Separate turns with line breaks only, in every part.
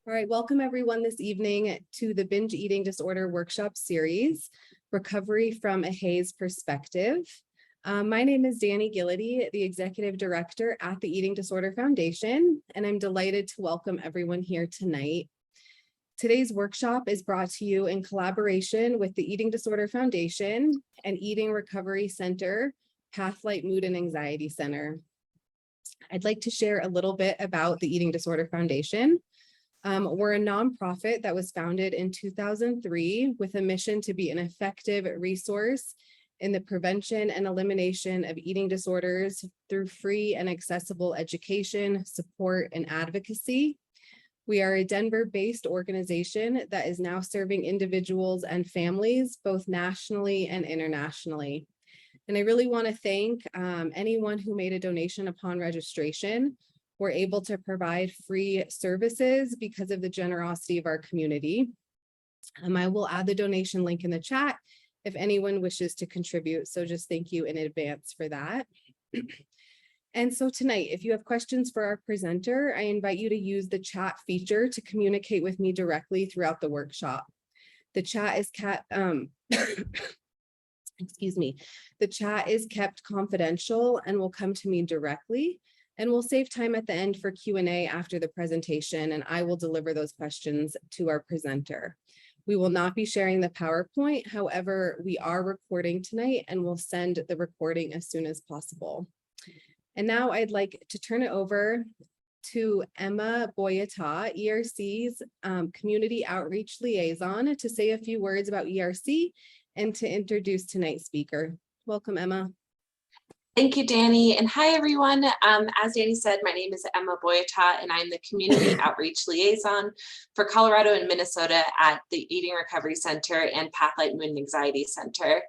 All right, welcome everyone this evening to the Binge Eating Disorder Workshop Series, Recovery from a HAES Perspective. My name is Danny Gillity, the Executive Director at the Eating Disorder Foundation, and I'm delighted to welcome everyone here tonight. Today's workshop is brought to you in collaboration with the Eating Disorder Foundation and Eating Recovery Center, Pathlight Mood and Anxiety Center. I'd like to share a little bit about the Eating Disorder Foundation. We're a nonprofit that was founded in 2003 with a mission to be an effective resource in the prevention and elimination of eating disorders through free and accessible education, support, and advocacy. We are a Denver-based organization that is now serving individuals and families, both nationally and internationally. And I really want to thank anyone who made a donation upon registration. We're able to provide free services because of the generosity of our community. I will add the donation link in the chat if anyone wishes to contribute. So just thank you in advance for that. And so tonight, if you have questions for our presenter, I invite you to use the chat feature to communicate with me directly throughout the workshop. The chat is the chat is kept confidential and will come to me directly. And we'll save time at the end for Q&A after the presentation, and I will deliver those questions to our presenter. We will not be sharing the PowerPoint. However, we are recording tonight and we'll send the recording as soon as possible. And now I'd like to turn it over to Emma Boyata, ERC's Community Outreach Liaison, to say a few words about ERC and to introduce tonight's speaker. Welcome, Emma.
Thank you, Danny, and hi, everyone. As Danny said, my name is Emma Boyata, and I'm the Community Outreach Liaison for Colorado and Minnesota at the Eating Recovery Center and Pathlight Mood and Anxiety Center.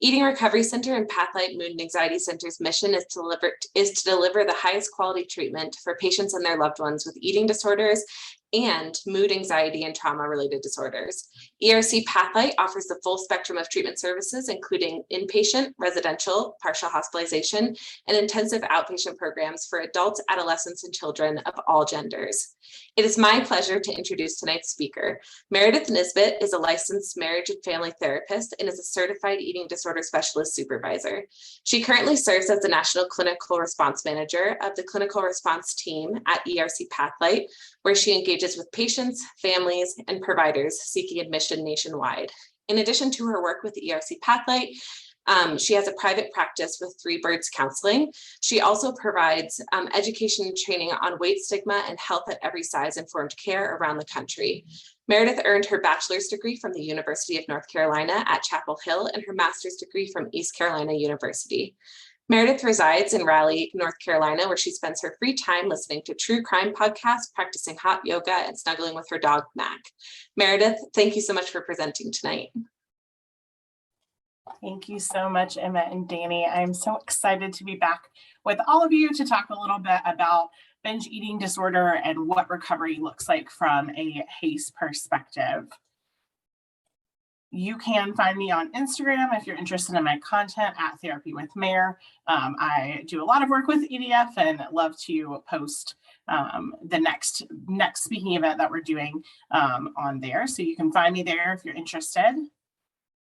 Eating Recovery Center and Pathlight Mood and Anxiety Center's mission is to deliver the highest quality treatment for patients and their loved ones with eating disorders and mood, anxiety, and trauma-related disorders. ERC Pathlight offers the full spectrum of treatment services, including inpatient, residential, partial hospitalization, and intensive outpatient programs for adults, adolescents, and children of all genders. It is my pleasure to introduce tonight's speaker. Meredith Nisbet is a licensed marriage and family therapist and is a certified eating disorder specialist supervisor. She currently serves as the National Clinical Response Manager of the Clinical Response Team at ERC Pathlight, where she engages with patients, families, and providers seeking admission nationwide. In addition to her work with ERC Pathlight, she has a private practice with Three Birds Counseling. She also provides education and training on weight stigma and health at every size informed care around the country. Meredith earned her bachelor's degree from the University of North Carolina at Chapel Hill and her master's degree from East Carolina University. Meredith resides in Raleigh, North Carolina, where she spends her free time listening to true crime podcasts, practicing hot yoga, and snuggling with her dog, Mac. Meredith, thank you so much for presenting tonight.
Thank you so much, Emma and Danny. I'm so excited to be back with all of you to talk a little bit about binge eating disorder and what recovery looks like from a HAES perspective. You can find me on Instagram if you're interested in my content at Therapy with Mare. I do a lot of work with EDF and love to post the next speaking event that we're doing on there. So you can find me there if you're interested.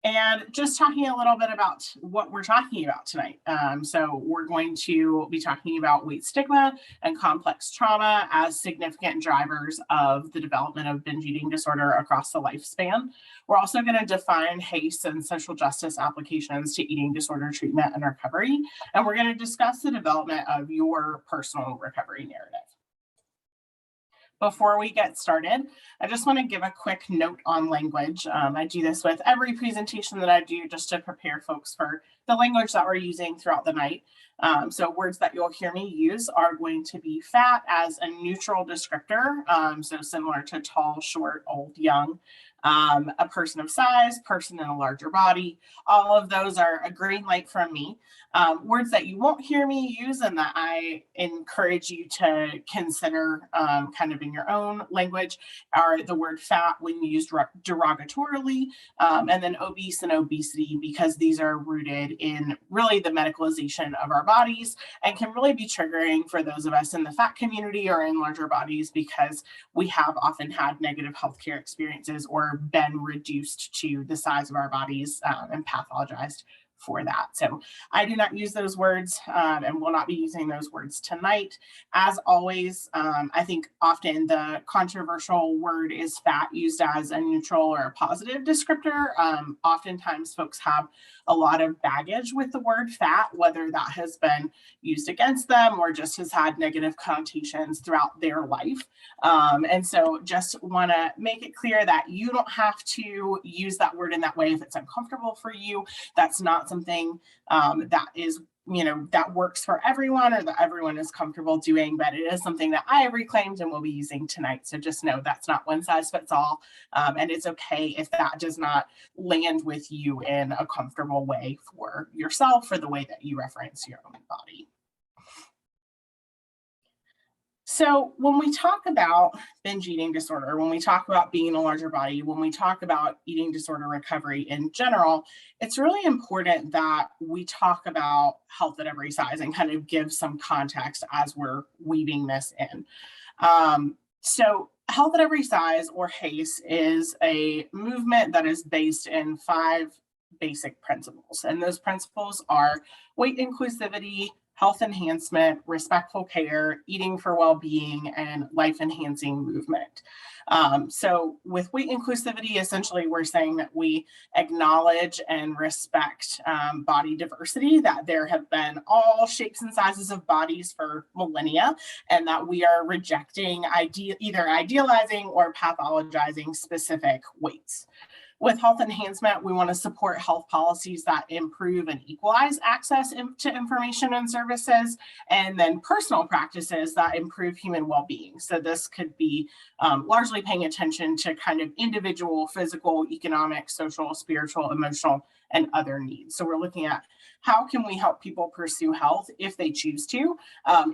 And just talking a little bit about what we're talking about tonight. So we're going to be talking about weight stigma and complex trauma as significant drivers of the development of binge eating disorder across the lifespan. We're also going to define HAES and social justice applications to eating disorder treatment and recovery. And we're going to discuss the development of your personal recovery narrative. Before we get started, I just want to give a quick note on language. I do this with every presentation that I do just to prepare folks for the language that we're using throughout the night. So words that you'll hear me use are going to be fat as a neutral descriptor, so similar to tall, short, old, young. a person of size, person in a larger body. All of those are a green light from me. Words that you won't hear me use and that I encourage you to consider kind of in your own language are the word fat when used derogatorily, and then obese and obesity, because these are rooted in really the medicalization of our bodies and can really be triggering for those of us in the fat community or in larger bodies, because we have often had negative healthcare experiences or been reduced to the size of our bodies and pathologized for that. So I do not use those words and will not be using those words tonight. As always, I think often the controversial word is fat used as a neutral or a positive descriptor. Oftentimes folks have a lot of baggage with the word fat, whether that has been used against them or just has had negative connotations throughout their life. And so just want to make it clear that you don't have to use that word in that way if it's uncomfortable for you. That's not something that is, that works for everyone or that everyone is comfortable doing, but it is something that I have reclaimed and will be using tonight. So just know that's not one size fits all. And it's okay if that does not land with you in a comfortable way for yourself or the way that you reference your own body. So when we talk about binge eating disorder, when we talk about being a larger body, when we talk about eating disorder recovery in general, it's really important that we talk about health at every size and kind of give some context as we're weaving this in. So health at every size, or HAES, is a movement that is based in 5 basic principles. And those principles are weight inclusivity, health enhancement, respectful care, eating for well-being, and life-enhancing movement. So with weight inclusivity, essentially we're saying that we acknowledge and respect body diversity, that there have been all shapes and sizes of bodies for millennia, and that we are rejecting either idealizing or pathologizing specific weights. With health enhancement, we want to support health policies that improve and equalize access to information and services, and then personal practices that improve human well-being. So this could be largely paying attention to kind of individual, physical, economic, social, spiritual, emotional, and other needs. So we're looking at how can we help people pursue health if they choose to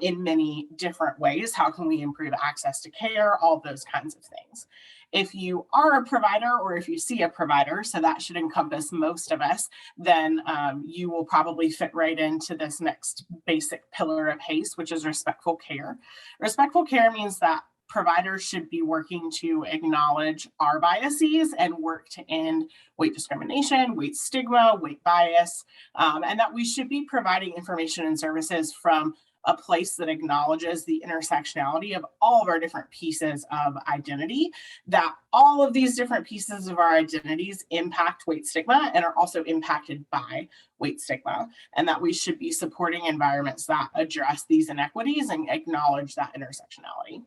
in many different ways. How can we improve access to care, all those kinds of things. If you are a provider or if you see a provider, so that should encompass most of us, then you will probably fit right into this next basic pillar of HAES, which is respectful care. Respectful care means that providers should be working to acknowledge our biases and work to end weight discrimination, weight stigma, weight bias, and that we should be providing information and services from a place that acknowledges the intersectionality of all of our different pieces of identity, that all of these different pieces of our identities impact weight stigma and are also impacted by weight stigma, and that we should be supporting environments that address these inequities and acknowledge that intersectionality.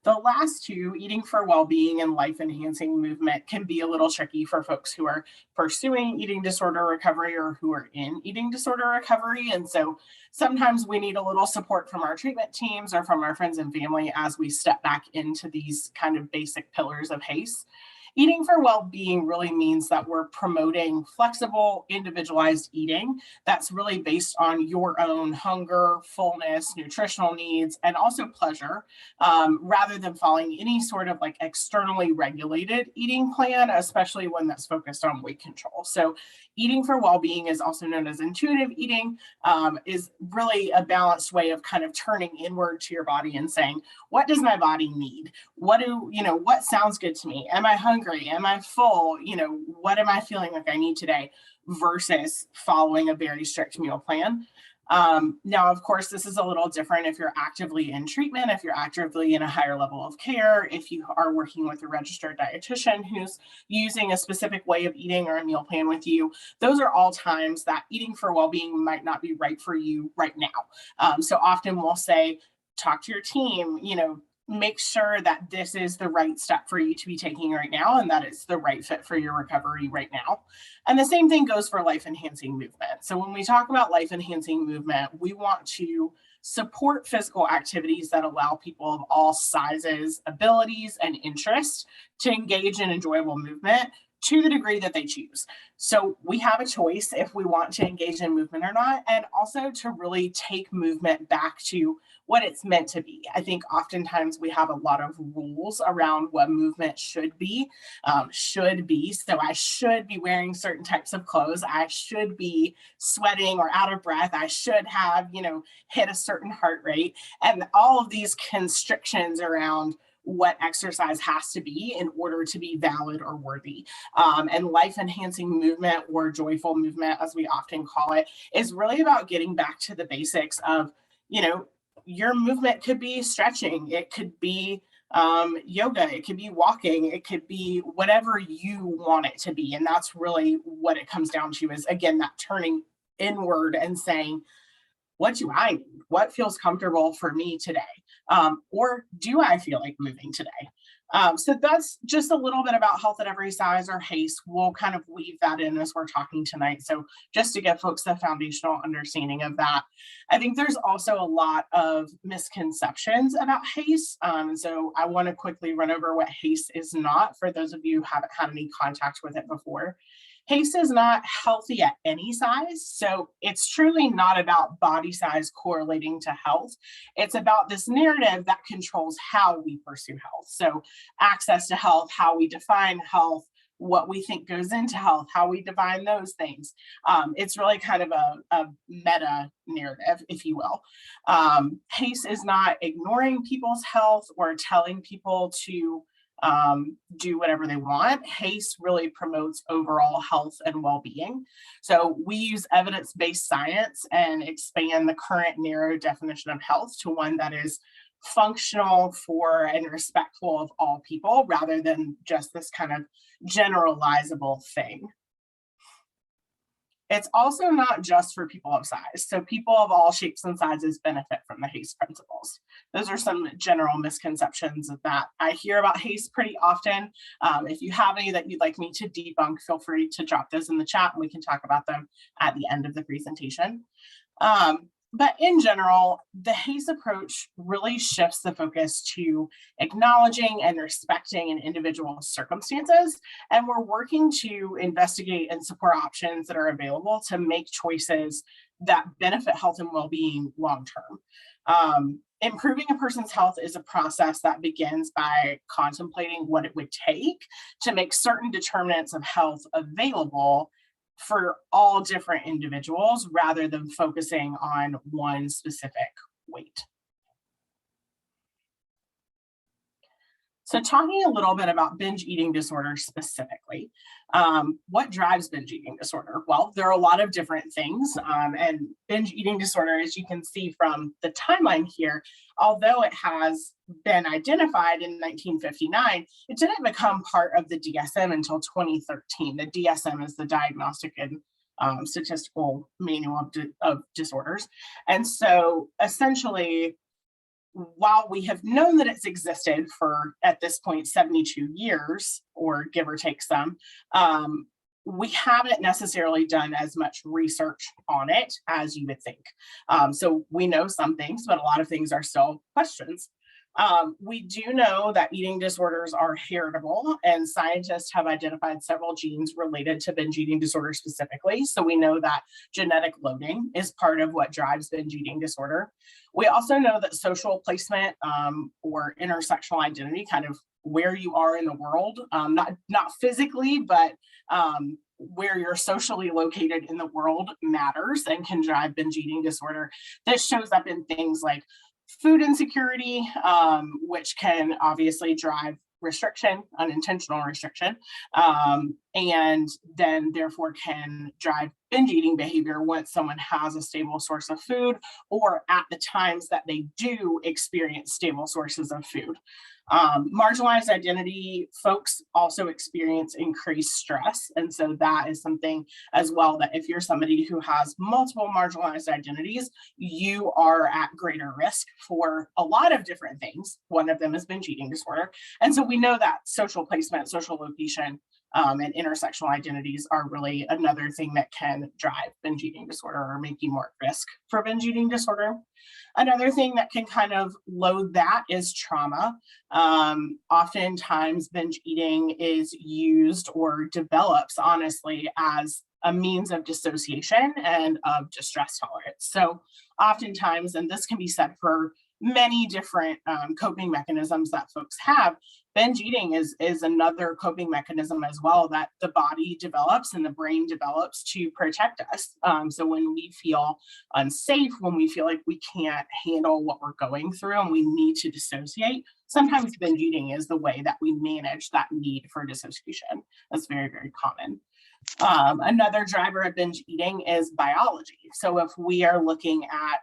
The last two, eating for well-being and life-enhancing movement, can be a little tricky for folks who are pursuing eating disorder recovery or who are in eating disorder recovery. And so sometimes we need a little support from our treatment teams or from our friends and family as we step back into these kind of basic pillars of HAES. Eating for well-being really means that we're promoting flexible, individualized eating that's really based on your own hunger, fullness, nutritional needs, and also pleasure, rather than following any sort of like externally regulated eating plan, especially one that's focused on weight control. So eating for well-being is also known as intuitive eating, is really a balanced way of kind of turning inward to your body and saying, what does my body need? What sounds good to me? Am I hungry? Am I full? What am I feeling like I need today, versus following a very strict meal plan. Now, of course, this is a little different if you're actively in treatment, if you're actively in a higher level of care, if you are working with a registered dietitian who's using a specific way of eating or a meal plan with you. Those are all times that eating for well-being might not be right for you right now. So often we'll say, talk to your team, make sure that this is the right step for you to be taking right now and that it's the right fit for your recovery right now. And the same thing goes for life enhancing movement. So when we talk about life enhancing movement, we want to support physical activities that allow people of all sizes, abilities, and interests to engage in enjoyable movement to the degree that they choose. So we have a choice if we want to engage in movement or not, and also to really take movement back to what it's meant to be. I think oftentimes we have a lot of rules around what movement should be. So I should be wearing certain types of clothes. I should be sweating or out of breath. I should have, hit a certain heart rate. And all of these constrictions around what exercise has to be in order to be valid or worthy. And life-enhancing movement, or joyful movement, as we often call it, is really about getting back to the basics of, your movement could be stretching, it could be yoga, it could be walking, it could be whatever you want it to be. And that's really what it comes down to, is, again, that turning inward and saying, what do I need? What feels comfortable for me today? Or do I feel like moving today? So that's just a little bit about health at every size, or HAES. We'll kind of weave that in as we're talking tonight. So just to give folks the foundational understanding of that. I think there's also a lot of misconceptions about HAES. So I want to quickly run over what HAES is not, for those of you who haven't had any contact with it before. HAES is not healthy at any size. So it's truly not about body size correlating to health. It's about this narrative that controls how we pursue health. So access to health, how we define health, what we think goes into health, how we define those things. It's really kind of a meta narrative, if you will. HAES is not ignoring people's health or telling people to do whatever they want. HAES really promotes overall health and well-being. So we use evidence-based science and expand the current narrow definition of health to one that is functional for and respectful of all people, rather than just this kind of generalizable thing. It's also not just for people of size. So people of all shapes and sizes benefit from the HAES principles. Those are some general misconceptions that I hear about HAES pretty often. If you have any that you'd like me to debunk, feel free to drop those in the chat and we can talk about them at the end of the presentation. But in general, the HAES approach really shifts the focus to acknowledging and respecting an individual's circumstances. And we're working to investigate and support options that are available to make choices that benefit health and well-being long-term. Improving a person's health is a process that begins by contemplating what it would take to make certain determinants of health available for all different individuals, rather than focusing on one specific weight. So talking a little bit about binge eating disorder specifically, what drives binge eating disorder? Well, there are a lot of different things, and binge eating disorder, as you can see from the timeline here, although it has been identified in 1959, it didn't become part of the DSM until 2013. The DSM is the Diagnostic and Statistical Manual of Disorders. And so essentially, while we have known that it's existed for, at this point, 72 years, or give or take some, we haven't necessarily done as much research on it as you would think. So we know some things, but a lot of things are still questions. We do know that eating disorders are heritable, and scientists have identified several genes related to binge eating disorder specifically. So we know that genetic loading is part of what drives binge eating disorder. We also know that social placement or intersectional identity, kind of where you are in the world, not physically, but where you're socially located in the world, matters and can drive binge eating disorder. This shows up in things like food insecurity, which can obviously drive restriction, unintentional restriction, and then therefore can drive binge eating behavior once someone has a stable source of food, or at the times that they do experience stable sources of food. Marginalized identity folks also experience increased stress. And so that is something as well, that if you're somebody who has multiple marginalized identities, you are at greater risk for a lot of different things. One of them is binge eating disorder. And so we know that social placement, social location and intersectional identities are really another thing that can drive binge eating disorder or make you more at risk for binge eating disorder. Another thing that can kind of load that is trauma. Oftentimes binge eating is used or develops, honestly, as a means of dissociation and of distress tolerance. So oftentimes, and this can be said for many different coping mechanisms that folks have, binge eating is another coping mechanism as well that the body develops and the brain develops to protect us. So when we feel unsafe, when we feel like we can't handle what we're going through and we need to dissociate, sometimes binge eating is the way that we manage that need for dissociation. That's very, very common. Another driver of binge eating is biology. So if we are looking at,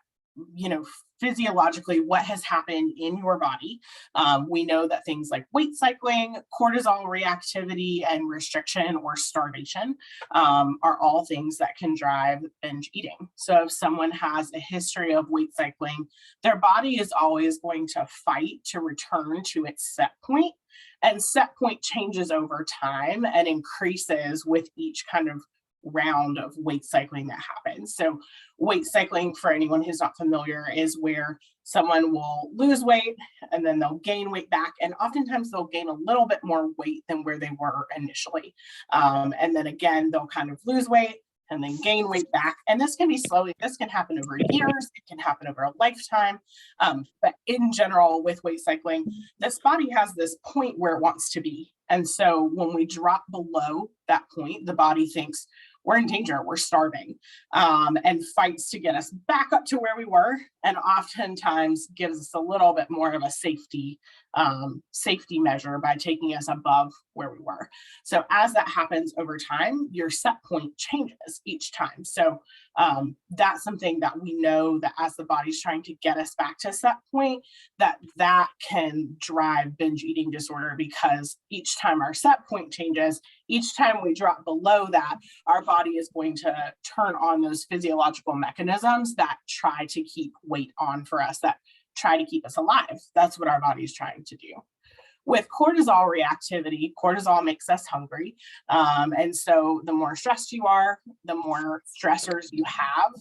physiologically what has happened in your body, we know that things like weight cycling, cortisol reactivity, and restriction or starvation are all things that can drive binge eating. So if someone has a history of weight cycling, their body is always going to fight to return to its set point. And set point changes over time and increases with each kind of round of weight cycling that happens. So weight cycling, for anyone who's not familiar, is where someone will lose weight and then they'll gain weight back. And oftentimes they'll gain a little bit more weight than where they were initially. And then again, they'll kind of lose weight and then gain weight back. And this can be slowly, this can happen over years, it can happen over a lifetime. But in general, with weight cycling, this body has this point where it wants to be. And so when we drop below that point, the body thinks we're in danger, we're starving, and fights to get us back up to where we were, and oftentimes gives us a little bit more of a safety measure by taking us above where we were. So as that happens over time, your set point changes each time. So that's something that we know that as the body's trying to get us back to set point, that can drive binge eating disorder, because each time our set point changes, each time we drop below that, our body is going to turn on those physiological mechanisms that try to keep weight on for us, that try to keep us alive. That's what our body is trying to do. With cortisol reactivity, cortisol makes us hungry. And so the more stressed you are, the more stressors you have,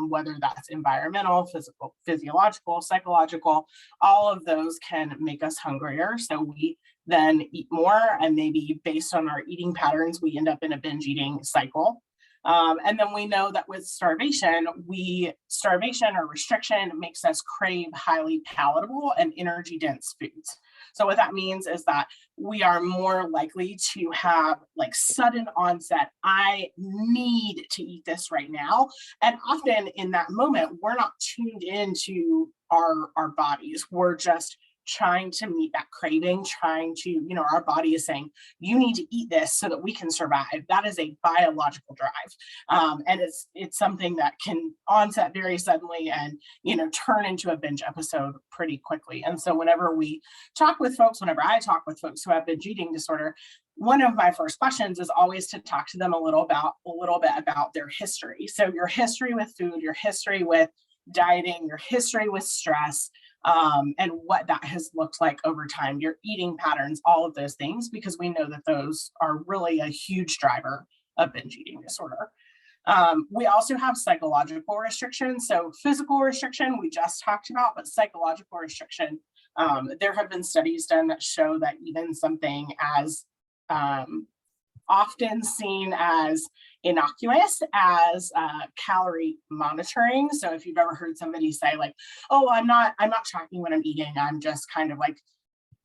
whether that's environmental, physical, physiological, psychological, all of those can make us hungrier. So we then eat more, and maybe based on our eating patterns, we end up in a binge eating cycle. And then we know that with starvation or restriction makes us crave highly palatable and energy dense foods. So what that means is that we are more likely to have like sudden onset, I need to eat this right now. And often in that moment, we're not tuned into our bodies. We're just trying to meet that craving, our body is saying, you need to eat this so that we can survive. That is a biological drive. And it's something that can onset very suddenly and, turn into a binge episode pretty quickly. And so whenever I talk with folks who have binge eating disorder, one of my first questions is always to talk to them a little bit about their history. So your history with food, your history with dieting, your history with stress, and what that has looked like over time, your eating patterns, all of those things, because we know that those are really a huge driver of binge eating disorder. We also have psychological restrictions. So physical restriction, we just talked about, but psychological restriction, there have been studies done that show that even something as often seen as innocuous as calorie monitoring. So if you've ever heard somebody say like, oh, I'm not tracking what I'm eating, I'm just kind of like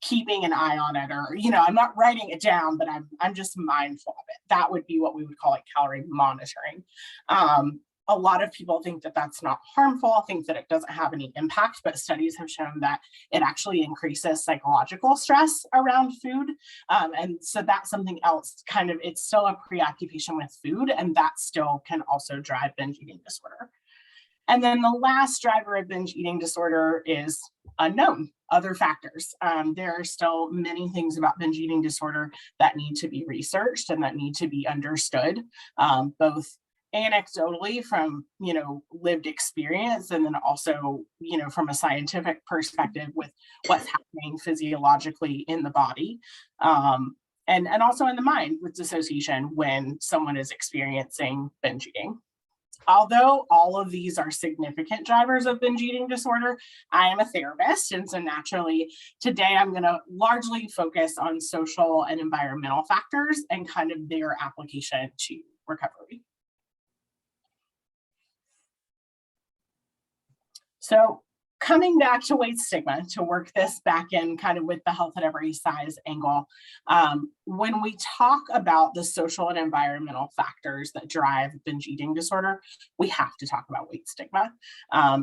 keeping an eye on it, or I'm not writing it down, but I'm just mindful of it. That would be what we would call like calorie monitoring. A lot of people think that that's not harmful, think that it doesn't have any impact, but studies have shown that it actually increases psychological stress around food. And so that's something else, it's still a preoccupation with food, and that still can also drive binge eating disorder. And then the last driver of binge eating disorder is unknown, other factors. There are still many things about binge eating disorder that need to be researched and that need to be understood, both anecdotally from lived experience, and then also from a scientific perspective with what's happening physiologically in the body. and also in the mind with dissociation when someone is experiencing binge eating. Although all of these are significant drivers of binge eating disorder, I am a therapist. And so naturally, today I'm going to largely focus on social and environmental factors and kind of their application to recovery. So coming back to weight stigma, to work this back in kind of with the health at every size angle, when we talk about the social and environmental factors that drive binge eating disorder, we have to talk about weight stigma.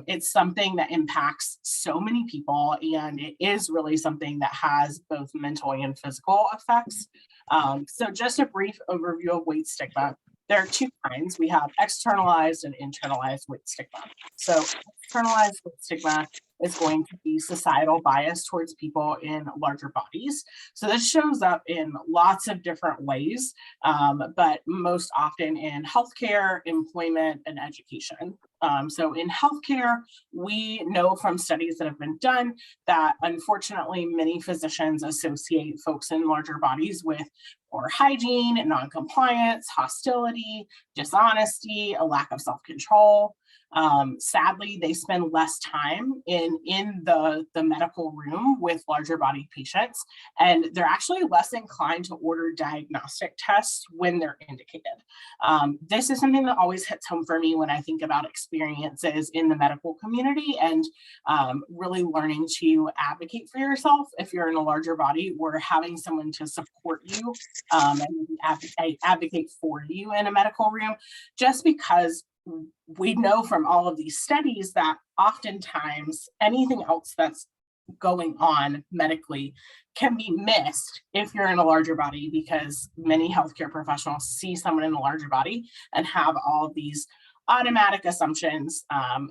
It's something that impacts so many people, and it is really something that has both mental and physical effects. So just a brief overview of weight stigma. There are two kinds. We have externalized and internalized weight stigma. So externalized weight stigma is going to be societal bias towards people in larger bodies. So this shows up in lots of different ways, but most often in healthcare, employment, and education. So in healthcare, we know from studies that have been done that unfortunately many physicians associate folks in larger bodies with poor hygiene, non-compliance, hostility, dishonesty, a lack of self-control. Sadly, they spend less time in the medical room with larger body patients, and they're actually less inclined to order diagnostic tests when they're indicated. This is something that always hits home for me when I think about experiences in the medical community, and really learning to advocate for yourself if you're in a larger body, or having someone to support you and advocate for you in a medical room, just because we know from all of these studies that oftentimes anything else that's going on medically can be missed if you're in a larger body, because many healthcare professionals see someone in a larger body and have all of these automatic assumptions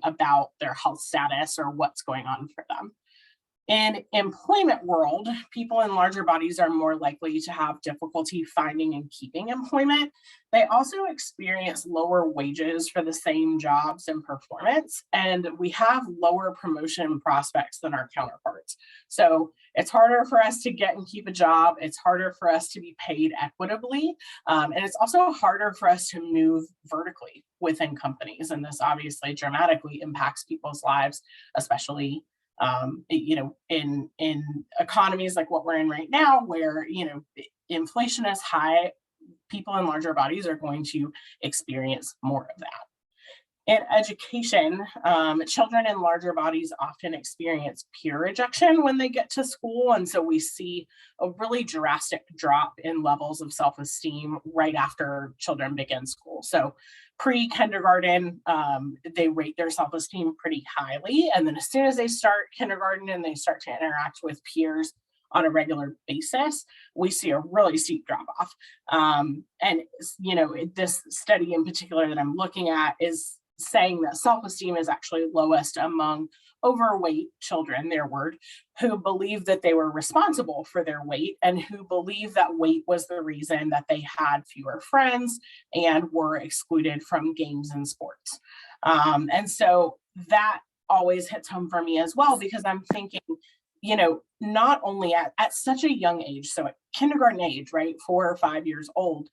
about their health status or what's going on for them. In employment world, people in larger bodies are more likely to have difficulty finding and keeping employment. They also experience lower wages for the same jobs and performance, and we have lower promotion prospects than our counterparts. So it's harder for us to get and keep a job. It's harder for us to be paid equitably. And it's also harder for us to move vertically within companies. And this obviously dramatically impacts people's lives, especially in economies like what we're in right now, where, inflation is high, people in larger bodies are going to experience more of that. In education, children in larger bodies often experience peer rejection when they get to school. And so we see a really drastic drop in levels of self-esteem right after children begin school. So pre-kindergarten, they rate their self-esteem pretty highly. And then as soon as they start kindergarten and they start to interact with peers on a regular basis, we see a really steep drop off. And, this study in particular that I'm looking at is saying that self-esteem is actually lowest among overweight children, their word, who believe that they were responsible for their weight and who believe that weight was the reason that they had fewer friends and were excluded from games and sports. And so that always hits home for me as well, because I'm thinking, not only at such a young age, so at kindergarten age, right, 4 or 5 years old,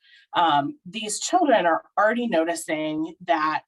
these children are already noticing that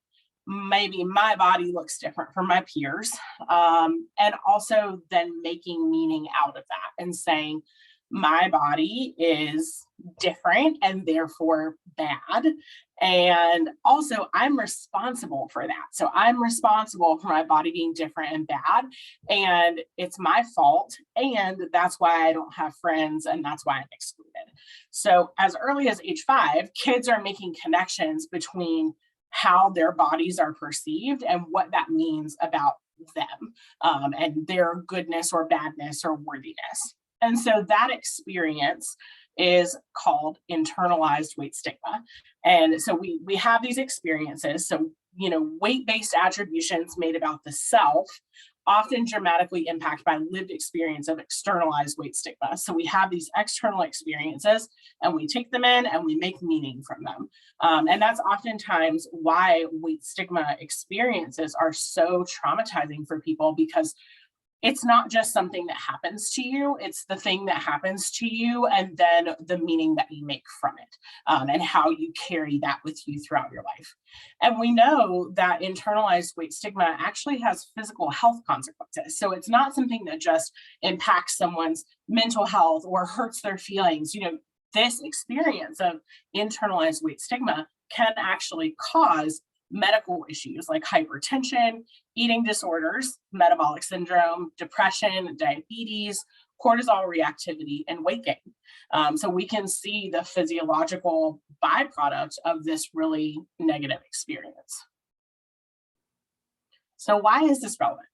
maybe my body looks different from my peers, and also then making meaning out of that and saying my body is different and therefore bad, and also I'm responsible for that. So I'm responsible for my body being different and bad, and it's my fault, and that's why I don't have friends, and that's why I'm excluded. So as early as age 5, kids are making connections between how their bodies are perceived and what that means about them, and their goodness or badness or worthiness. And so that experience is called internalized weight stigma. And so we have these experiences. So, weight-based attributions made about the self often dramatically impacted by lived experience of externalized weight stigma. So we have these external experiences and we take them in and we make meaning from them. And that's oftentimes why weight stigma experiences are so traumatizing for people, because it's not just something that happens to you, it's the thing that happens to you and then the meaning that you make from it, and how you carry that with you throughout your life. And we know that internalized weight stigma actually has physical health consequences. So it's not something that just impacts someone's mental health or hurts their feelings. This experience of internalized weight stigma can actually cause medical issues like hypertension, eating disorders, metabolic syndrome, depression, diabetes, cortisol reactivity, and weight gain. So we can see the physiological byproduct of this really negative experience. So why is this relevant?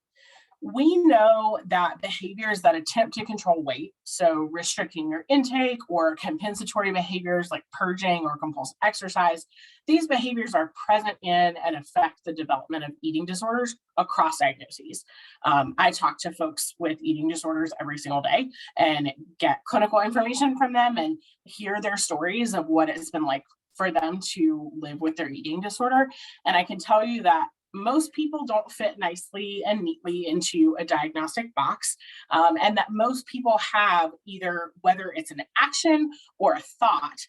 We know that behaviors that attempt to control weight, so restricting your intake or compensatory behaviors like purging or compulsive exercise, these behaviors are present in and affect the development of eating disorders across diagnoses. I talk to folks with eating disorders every single day and get clinical information from them and hear their stories of what it's been like for them to live with their eating disorder. And I can tell you that most people don't fit nicely and neatly into a diagnostic box, and that most people have either, whether it's an action or a thought,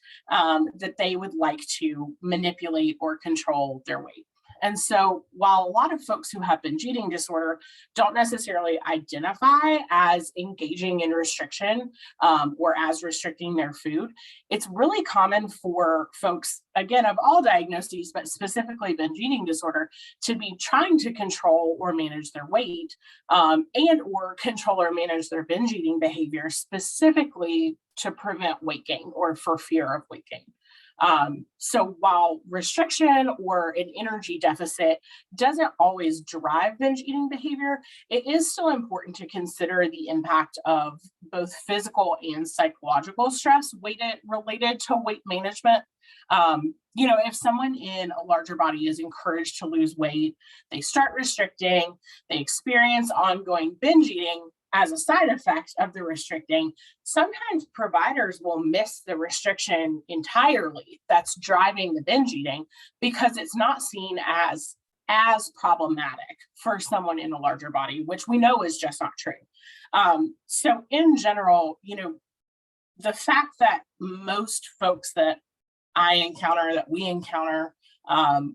that they would like to manipulate or control their weight. And so while a lot of folks who have binge eating disorder don't necessarily identify as engaging in restriction or as restricting their food, it's really common for folks, again, of all diagnoses, but specifically binge eating disorder, to be trying to control or manage their weight and or control or manage their binge eating behavior, specifically to prevent weight gain or for fear of weight gain. So while restriction or an energy deficit doesn't always drive binge eating behavior, it is still important to consider the impact of both physical and psychological stress related to weight management. If someone in a larger body is encouraged to lose weight, they start restricting, they experience ongoing binge eating as a side effect of the restricting, sometimes providers will miss the restriction entirely that's driving the binge eating because it's not seen as problematic for someone in a larger body, which we know is just not true. So in general, the fact that most folks that we encounter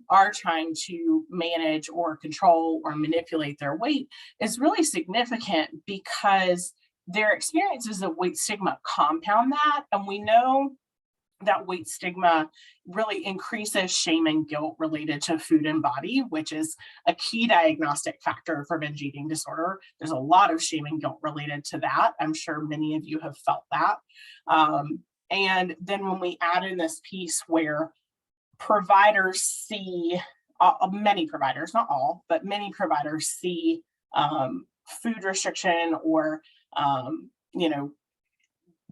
are trying to manage or control or manipulate their weight is really significant because their experiences of weight stigma compound that. And we know that weight stigma really increases shame and guilt related to food and body, which is a key diagnostic factor for binge eating disorder. There's a lot of shame and guilt related to that. I'm sure many of you have felt that. And then when we add in this piece where providers see, many providers, not all, but many providers see food restriction or,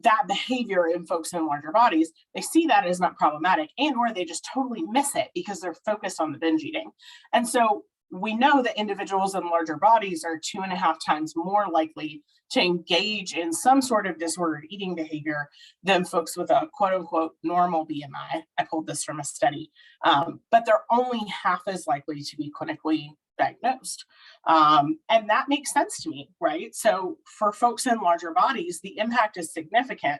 that behavior in folks in larger bodies, they see that as not problematic and or they just totally miss it because they're focused on the binge eating. And so we know that individuals in larger bodies are 2.5 times more likely to engage in some sort of disordered eating behavior than folks with a quote unquote normal BMI. I pulled this from a study, but they're only half as likely to be clinically diagnosed. And that makes sense to me, right? So for folks in larger bodies, the impact is significant.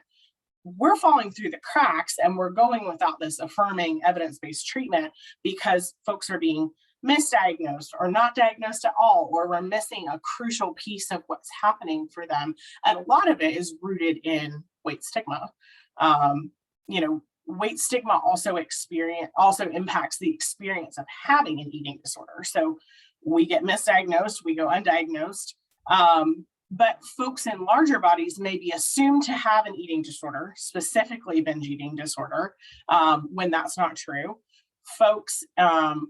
We're falling through the cracks and we're going without this affirming evidence-based treatment because folks are being misdiagnosed or not diagnosed at all, or we're missing a crucial piece of what's happening for them. And a lot of it is rooted in weight stigma. Weight stigma also impacts the experience of having an eating disorder. So we get misdiagnosed, we go undiagnosed, but folks in larger bodies may be assumed to have an eating disorder, specifically binge eating disorder, when that's not true. Folks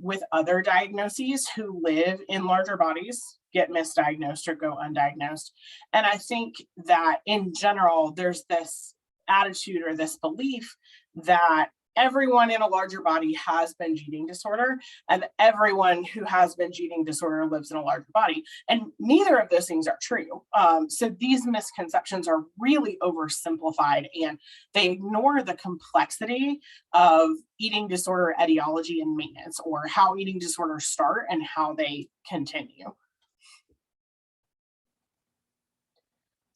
with other diagnoses who live in larger bodies get misdiagnosed or go undiagnosed. And I think that in general, there's this attitude or this belief that everyone in a larger body has binge eating disorder and everyone who has binge eating disorder lives in a larger body. And neither of those things are true. So these misconceptions are really oversimplified and they ignore the complexity of eating disorder etiology and maintenance, or how eating disorders start and how they continue.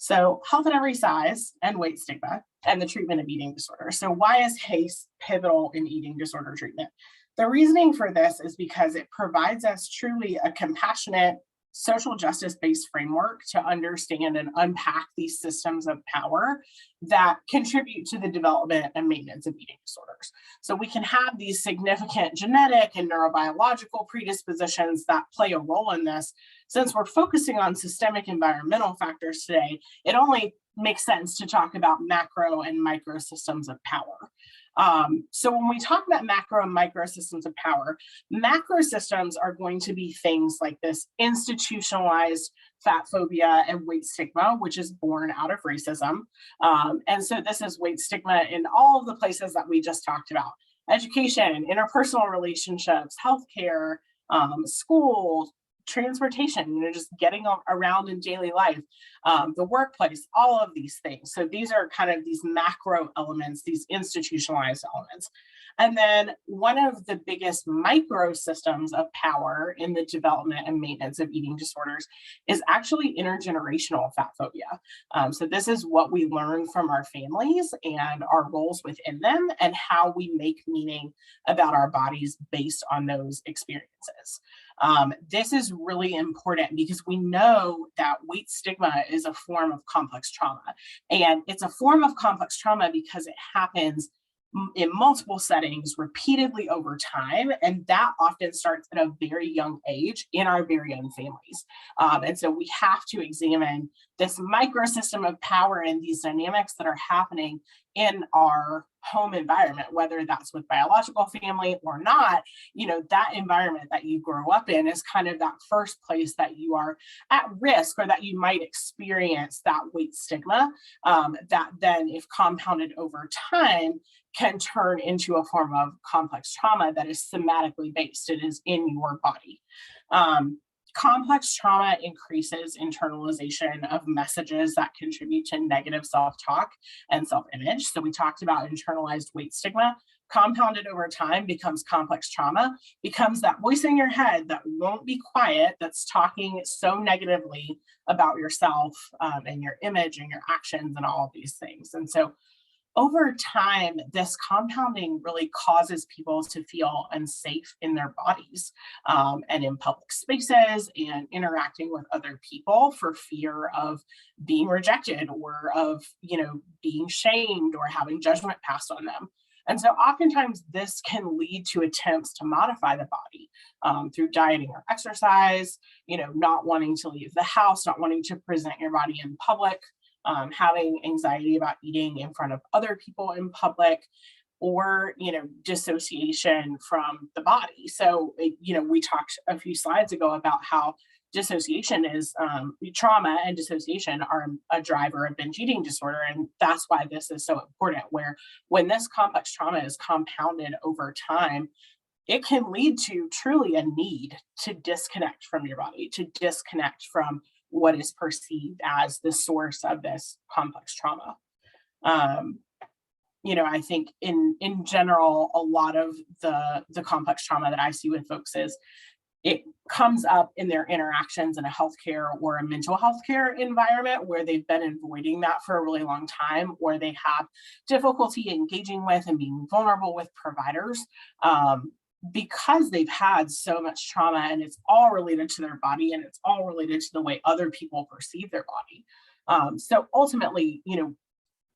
So health at every size and weight stigma and the treatment of eating disorder. So why is HAES pivotal in eating disorder treatment? The reasoning for this is because it provides us truly a compassionate, social justice-based framework to understand and unpack these systems of power that contribute to the development and maintenance of eating disorders. So we can have these significant genetic and neurobiological predispositions that play a role in this. Since we're focusing on systemic environmental factors today, it only makes sense to talk about macro and micro systems of power. So when we talk about macro and micro systems of power, macro systems are going to be things like this institutionalized fat phobia and weight stigma, which is born out of racism. And so this is weight stigma in all of the places that we just talked about: education, interpersonal relationships, healthcare, school, transportation, just getting around in daily life, the workplace, all of these things. So these are kind of these macro elements, these institutionalized elements. And then one of the biggest micro systems of power in the development and maintenance of eating disorders is actually intergenerational fat phobia. So this is what we learn from our families and our roles within them and how we make meaning about our bodies based on those experiences. This is really important because we know that weight stigma is a form of complex trauma. And it's a form of complex trauma because it happens in multiple settings repeatedly over time. And that often starts at a very young age in our very own families. And so we have to examine this microsystem of power and these dynamics that are happening in our home environment, whether that's with biological family or not. That environment that you grow up in is kind of that first place that you are at risk or that you might experience that weight stigma that then, if compounded over time, can turn into a form of complex trauma that is somatically based. It is in your body. Complex trauma increases internalization of messages that contribute to negative self-talk and self-image. So we talked about internalized weight stigma. Compounded over time becomes complex trauma, becomes that voice in your head that won't be quiet, that's talking so negatively about yourself and your image and your actions and all of these things. And so over time, this compounding really causes people to feel unsafe in their bodies and in public spaces and interacting with other people for fear of being rejected or of, being shamed or having judgment passed on them. And so oftentimes this can lead to attempts to modify the body through dieting or exercise, not wanting to leave the house, not wanting to present your body in public, having anxiety about eating in front of other people in public, or, dissociation from the body. So, we talked a few slides ago about how dissociation is trauma and dissociation are a driver of binge eating disorder. And that's why this is so important, where when this complex trauma is compounded over time, it can lead to truly a need to disconnect from your body, to disconnect from what is perceived as the source of this complex trauma. I think in general, a lot of the complex trauma that I see with folks is it comes up in their interactions in a healthcare or a mental health care environment where they've been avoiding that for a really long time, or they have difficulty engaging with and being vulnerable with providers because they've had so much trauma, and it's all related to their body and it's all related to the way other people perceive their body. So ultimately,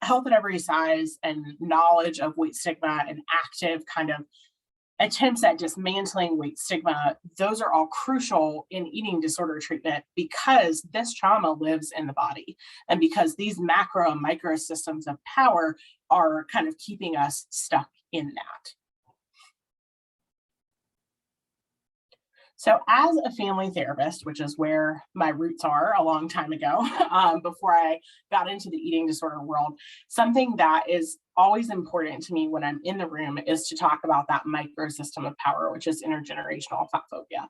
health at every size and knowledge of weight stigma and active kind of attempts at dismantling weight stigma, those are all crucial in eating disorder treatment because this trauma lives in the body and because these macro and micro systems of power are kind of keeping us stuck in that. So as a family therapist, which is where my roots are a long time ago, before I got into the eating disorder world, something that is always important to me when I'm in the room is to talk about that micro system of power, which is intergenerational fat phobia.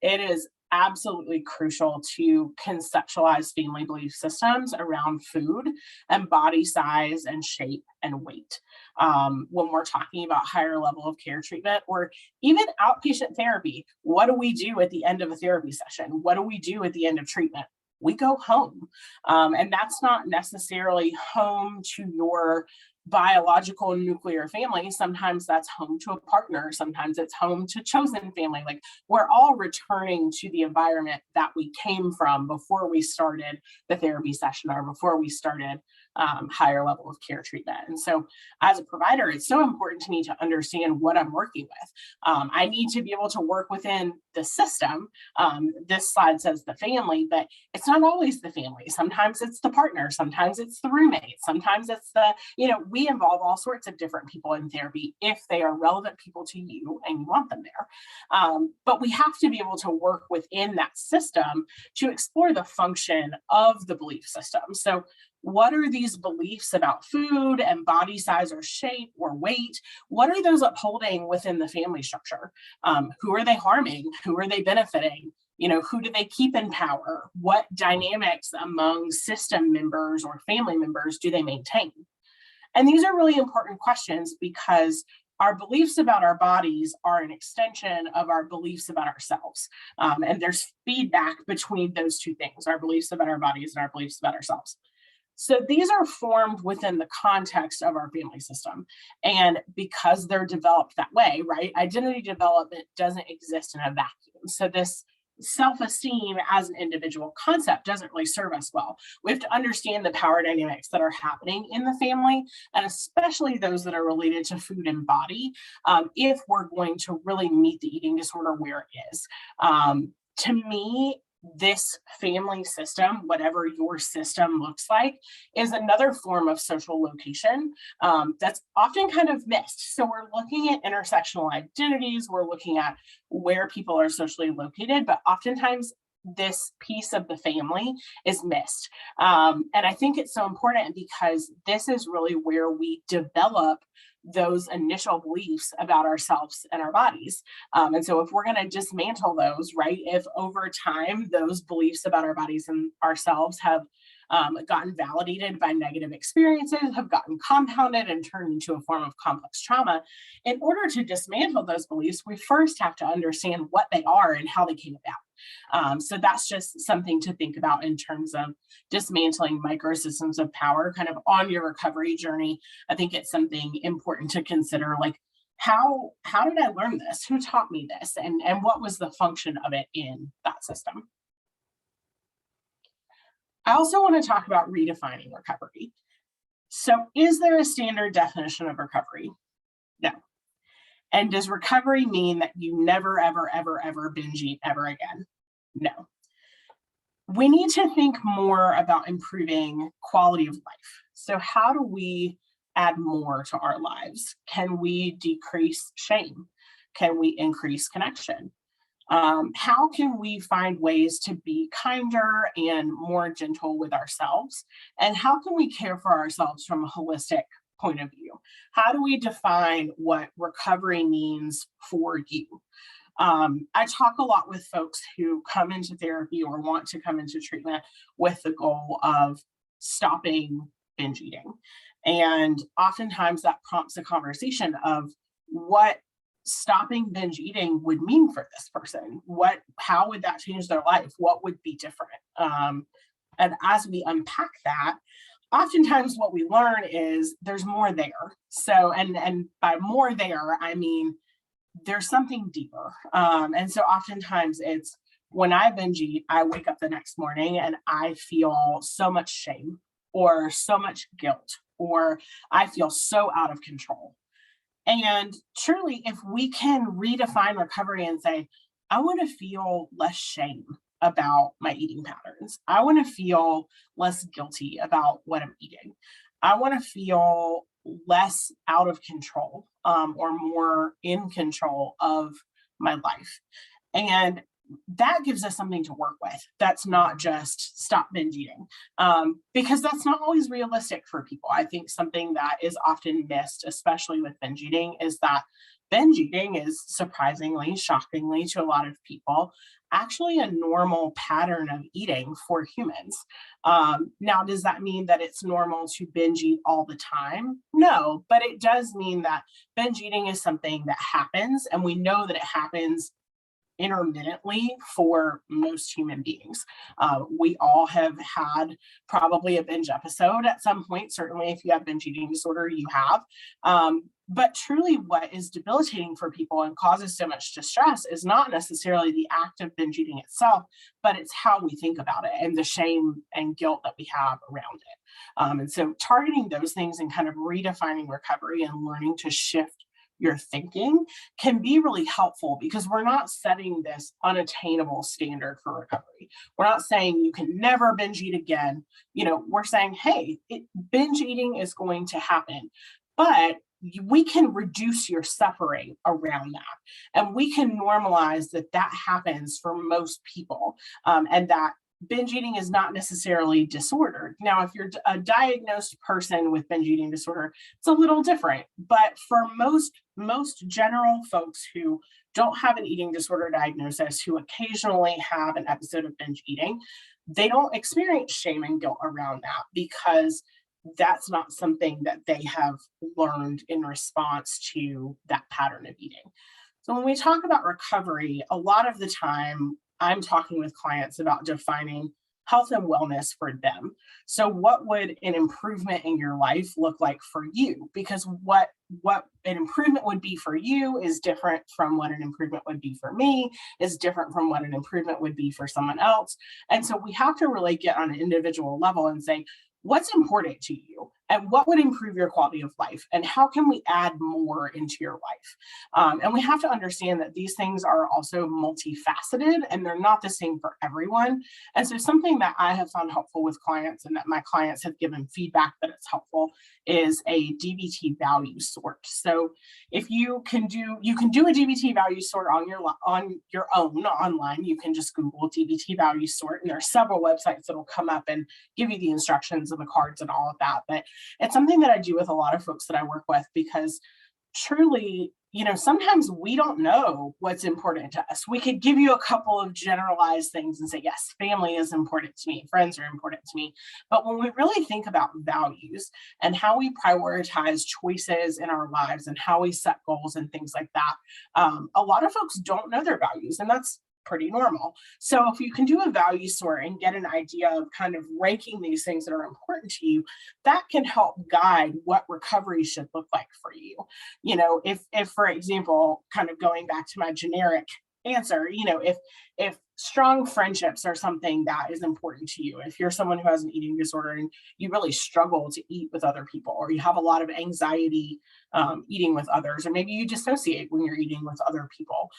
It is absolutely crucial to conceptualize family belief systems around food and body size and shape and weight. When we're talking about higher level of care treatment or even outpatient therapy, what do we do at the end of a therapy session? What do we do at the end of treatment? we go home. And that's not necessarily home to your biological nuclear family. Sometimes that's home to a partner. Sometimes it's home to chosen family. Like, we're all returning to the environment that we came from before we started the therapy session or before we started higher level of care treatment. And so as a provider, it's so important to me to understand what I'm working with. I need to be able to work within the system. This slide says the family, but it's not always the family. Sometimes it's the partner, sometimes it's the roommate, sometimes it's the, we involve all sorts of different people in therapy if they are relevant people to you and you want them there. But we have to be able to work within that system to explore the function of the belief system. So what are these beliefs about food and body size or shape or weight? What are those upholding within the family structure? Who are they harming? Who are they benefiting? Who do they keep in power? What dynamics among system members or family members do they maintain? And these are really important questions because our beliefs about our bodies are an extension of our beliefs about ourselves. And there's feedback between those two things, our beliefs about our bodies and our beliefs about ourselves. So these are formed within the context of our family system. And because they're developed that way, right? Identity development doesn't exist in a vacuum. So this self-esteem as an individual concept doesn't really serve us well. We have to understand the power dynamics that are happening in the family, and especially those that are related to food and body, if we're going to really meet the eating disorder where it is. To me, this family system, whatever your system looks like, is another form of social location that's often kind of missed. So we're looking at intersectional identities, we're looking at where people are socially located, but oftentimes this piece of the family is missed. And I think it's so important because this is really where we develop those initial beliefs about ourselves and our bodies. And so if we're going to dismantle those, right, if over time those beliefs about our bodies and ourselves have gotten validated by negative experiences, have gotten compounded and turned into a form of complex trauma, in order to dismantle those beliefs, we first have to understand what they are and how they came about. So that's just something to think about in terms of dismantling microsystems of power kind of on your recovery journey. I think it's something important to consider, like, how did I learn this? Who taught me this? And what was the function of it in that system? I also want to talk about redefining recovery. So is there a standard definition of recovery? No. And does recovery mean that you never, ever, ever, ever binge eat ever again? No. We need to think more about improving quality of life. So how do we add more to our lives? Can we decrease shame? Can we increase connection? How can we find ways to be kinder and more gentle with ourselves? And how can we care for ourselves from a holistic point of view? How do we define what recovery means for you? I talk a lot with folks who come into therapy or want to come into treatment with the goal of stopping binge eating. And oftentimes that prompts a conversation of what stopping binge eating would mean for this person. How would that change their life? What would be different? And as we unpack that, oftentimes what we learn is there's more there. So, and by more there, I mean, there's something deeper. And so oftentimes it's when I binge eat, I wake up the next morning and I feel so much shame or so much guilt, or I feel so out of control. And truly, if we can redefine recovery and say, I want to feel less shame about my eating patterns. I want to feel less guilty about what I'm eating. I want to feel less out of control or more in control of my life. And that gives us something to work with. That's not just stop binge eating, because that's not always realistic for people. I think something that is often missed, especially with binge eating, is that binge eating is surprisingly, shockingly to a lot of people, actually a normal pattern of eating for humans. Now, does that mean that it's normal to binge eat all the time? No, but it does mean that binge eating is something that happens, and we know that it happens intermittently for most human beings. We all have had probably a binge episode at some point. Certainly, if you have binge eating disorder, you have. But truly, what is debilitating for people and causes so much distress is not necessarily the act of binge eating itself, but it's how we think about it and the shame and guilt that we have around it. And so targeting those things and kind of redefining recovery and learning to shift your thinking can be really helpful, because we're not setting this unattainable standard for recovery. We're not saying you can never binge eat again. We're saying, hey, binge eating is going to happen, but we can reduce your suffering around that. And we can normalize that happens for most people, and that binge eating is not necessarily disordered. Now, if you're a diagnosed person with binge eating disorder, it's a little different. But for most general folks who don't have an eating disorder diagnosis, who occasionally have an episode of binge eating, they don't experience shame and guilt around that, because that's not something that they have learned in response to that pattern of eating. So when we talk about recovery, a lot of the time I'm talking with clients about defining health and wellness for them. So what would an improvement in your life look like for you? Because what an improvement would be for you is different from what an improvement would be for me, is different from what an improvement would be for someone else. And so we have to really get on an individual level and say, what's important to you and what would improve your quality of life, and how can we add more into your life? And we have to understand that these things are also multifaceted and they're not the same for everyone. And so something that I have found helpful with clients, and that my clients have given feedback that it's helpful, is a DBT value sort. So if you can do a DBT value sort on your own online. You can just Google DBT value sort, and there are several websites that will come up and give you the instructions and the cards and all of that. But it's something that I do with a lot of folks that I work with, because truly, sometimes we don't know what's important to us. We could give you a couple of generalized things and say, yes, family is important to me, friends are important to me. But when we really think about values and how we prioritize choices in our lives and how we set goals and things like that, a lot of folks don't know their values, and that's pretty normal. So if you can do a value sort and get an idea of kind of ranking these things that are important to you, that can help guide what recovery should look like for you. If for example, kind of going back to my generic answer, if strong friendships are something that is important to you, if you're someone who has an eating disorder and you really struggle to eat with other people, or you have a lot of anxiety eating with others, or maybe you dissociate when you're eating with other people,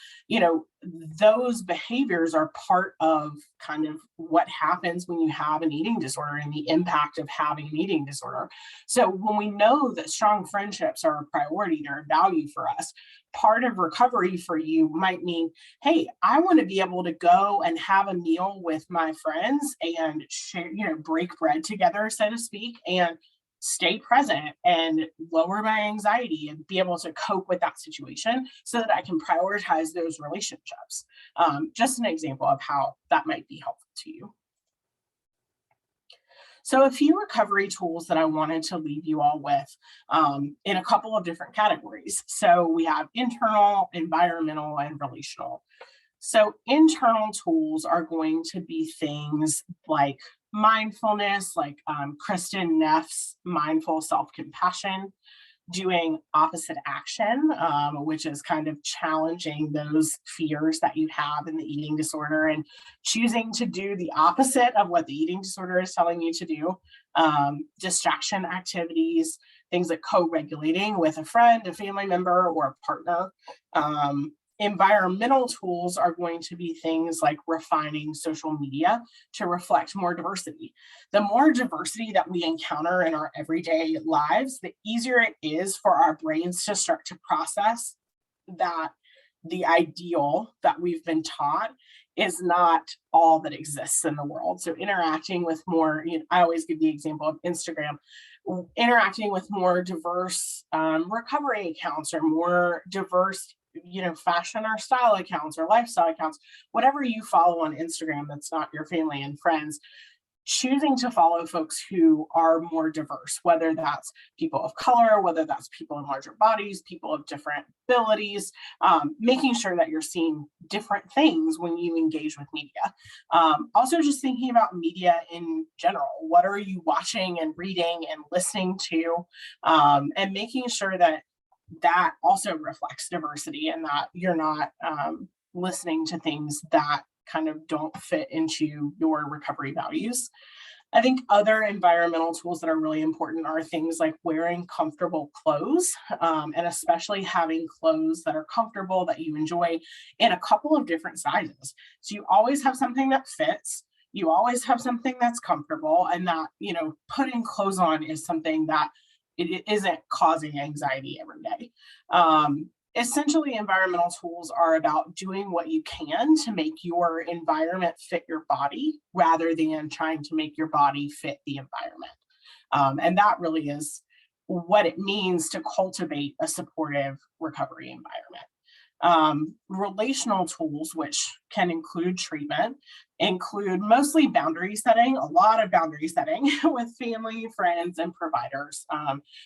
those behaviors are part of kind of what happens when you have an eating disorder and the impact of having an eating disorder. So when we know that strong friendships are a priority, they're a value for us, part of recovery for you might mean, hey, I want to be able to go and have a meal with my friends and share, break bread together, so to speak, and stay present and lower my anxiety and be able to cope with that situation so that I can prioritize those relationships. Just an example of how that might be helpful to you. So a few recovery tools that I wanted to leave you all with in a couple of different categories. So we have internal, environmental, and relational. So internal tools are going to be things like mindfulness, like Kristen Neff's mindful self-compassion, doing opposite action, which is kind of challenging those fears that you have in the eating disorder and choosing to do the opposite of what the eating disorder is telling you to do. Distraction activities, things like co-regulating with a friend, a family member, or a partner. Environmental tools are going to be things like refining social media to reflect more diversity. The more diversity that we encounter in our everyday lives, the easier it is for our brains to start to process that the ideal that we've been taught is not all that exists in the world. So interacting with more, I always give the example of Instagram, interacting with more diverse recovery accounts or more diverse fashion or style accounts or lifestyle accounts, whatever you follow on Instagram that's not your family and friends, choosing to follow folks who are more diverse, whether that's people of color, whether that's people in larger bodies, people of different abilities, making sure that you're seeing different things when you engage with media. Also just thinking about media in general. What are you watching and reading and listening to? And making sure that that also reflects diversity and that you're not listening to things that kind of don't fit into your recovery values. I think other environmental tools that are really important are things like wearing comfortable clothes, and especially having clothes that are comfortable, that you enjoy, in a couple of different sizes. So you always have something that fits, you always have something that's comfortable, and that, you know, putting clothes on is something that it isn't causing anxiety every day. Essentially, environmental tools are about doing what you can to make your environment fit your body rather than trying to make your body fit the environment. And that really is what it means to cultivate a supportive recovery environment. Relational tools, which can include treatment, include mostly boundary setting, a lot of boundary setting with family, friends, and providers.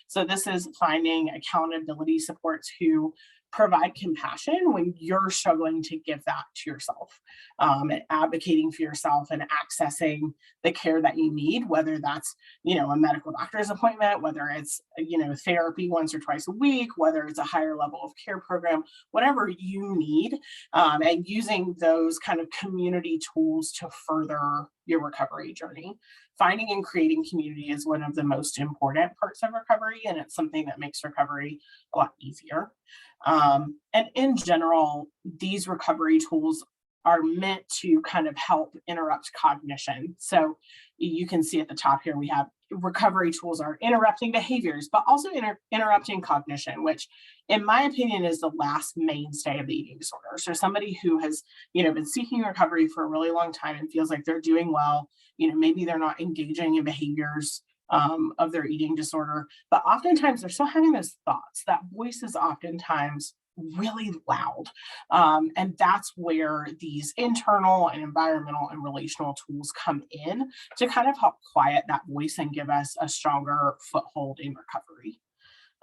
So this is finding accountability supports who provide compassion when you're struggling to give that to yourself, and advocating for yourself and accessing the care that you need, whether that's, you know, a medical doctor's appointment, whether it's, you know, therapy once or twice a week, whether it's a higher level of care program, whatever you need, and using those kind of community tools to further your recovery journey. Finding and creating community is one of the most important parts of recovery, and it's something that makes recovery a lot easier. And in general, these recovery tools are meant to kind of help interrupt cognition. So you can see at the top here, we have recovery tools are interrupting behaviors, but also interrupting cognition, which in my opinion is the last mainstay of the eating disorder. So somebody who has, you know, been seeking recovery for a really long time and feels like they're doing well, you know, maybe they're not engaging in behaviors of their eating disorder, but oftentimes they're still having those thoughts. That voice is oftentimes really loud. And that's where these internal and environmental and relational tools come in to kind of help quiet that voice and give us a stronger foothold in recovery.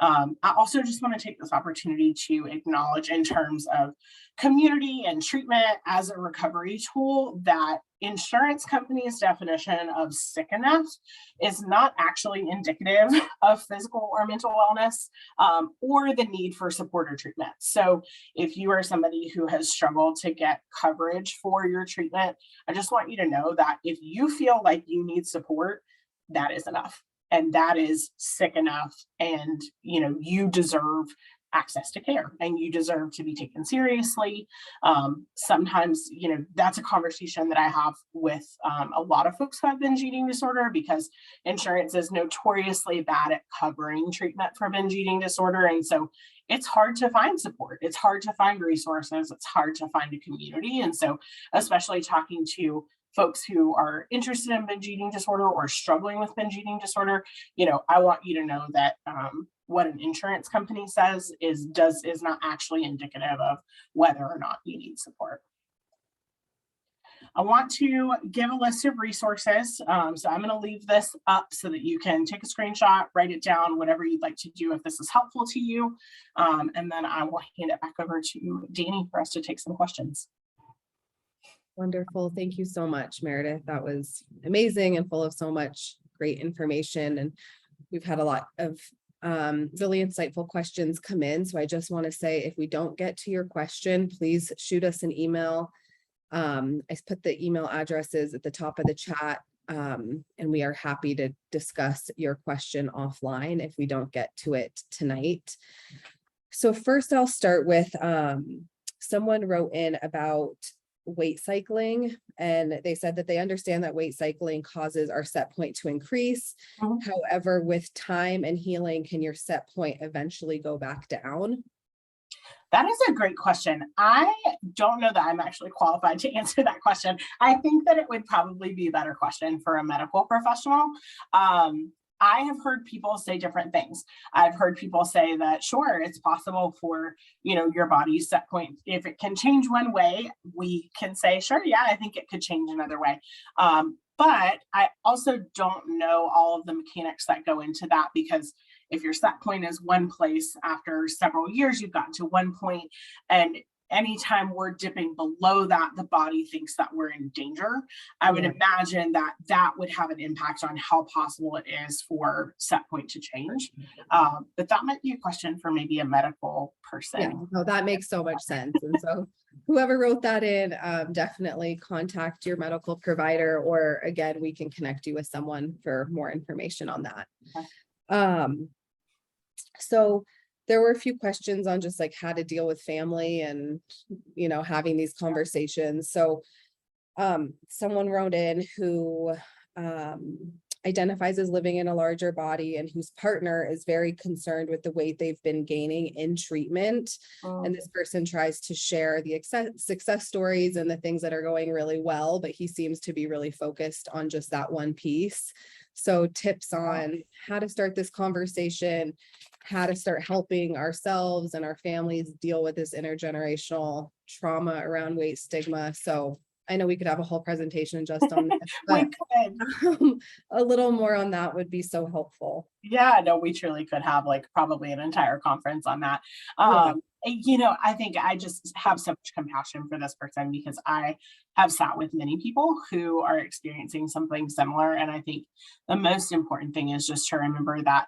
I also just want to take this opportunity to acknowledge, in terms of community and treatment as a recovery tool, that insurance companies' definition of sick enough is not actually indicative of physical or mental wellness, or the need for support or treatment. So if you are somebody who has struggled to get coverage for your treatment, I just want you to know that if you feel like you need support, that is enough. And that is sick enough, and, you know, you deserve access to care and you deserve to be taken seriously. Sometimes, you know, that's a conversation that I have with a lot of folks who have binge eating disorder, because insurance is notoriously bad at covering treatment for binge eating disorder. And so it's hard to find support. It's hard to find resources. It's hard to find a community. And so especially talking to folks who are interested in binge eating disorder or struggling with binge eating disorder, you know, I want you to know that what an insurance company says is not actually indicative of whether or not you need support. I want to give a list of resources. So I'm going to leave this up so that you can take a screenshot, write it down, whatever you'd like to do if this is helpful to you. And then I will hand it back over to Danny for us to take some questions.
Wonderful. Thank you so much, Meredith. That was amazing and full of so much great information. And we've had a lot of really insightful questions come in. So I just want to say, if we don't get to your question, please shoot us an email. I put the email addresses at the top of the chat, and we are happy to discuss your question offline if we don't get to it tonight. So first I'll start with, someone wrote in about weight cycling, and they said that they understand that weight cycling causes our set point to increase. However, with time and healing, can your set point eventually go back down?
That is a great question. I don't know that I'm actually qualified to answer that question. I think that it would probably be a better question for a medical professional. I have heard people say different things. I've heard people say that, sure, it's possible for, you know, your body's set point. If it can change one way, we can say, sure, yeah, I think it could change another way. But I also don't know all of the mechanics that go into that, because if your set point is one place, after several years, you've gotten to one point, and anytime we're dipping below that, the body thinks that we're in danger. I would imagine that that would have an impact on how possible it is for set point to change. But that might be a question for maybe a medical person.
Yeah, no, that makes so much sense. And so whoever wrote that in, definitely contact your medical provider, or again, we can connect you with someone for more information on that.
Okay.
So there were a few questions on just like how to deal with family and, having these conversations. So someone wrote in who identifies as living in a larger body and whose partner is very concerned with the weight they've been gaining in treatment. And this person tries to share the success stories and the things that are going really well, but he seems to be really focused on just that one piece. So tips on how to start this conversation, how to start helping ourselves and our families deal with this intergenerational trauma around weight stigma. So I know we could have a whole presentation just on this, but a little more on that would be so helpful.
Yeah, no, we truly could have like probably an entire conference on that. I think I just have so much compassion for this person, because I have sat with many people who are experiencing something similar. And I think the most important thing is just to remember that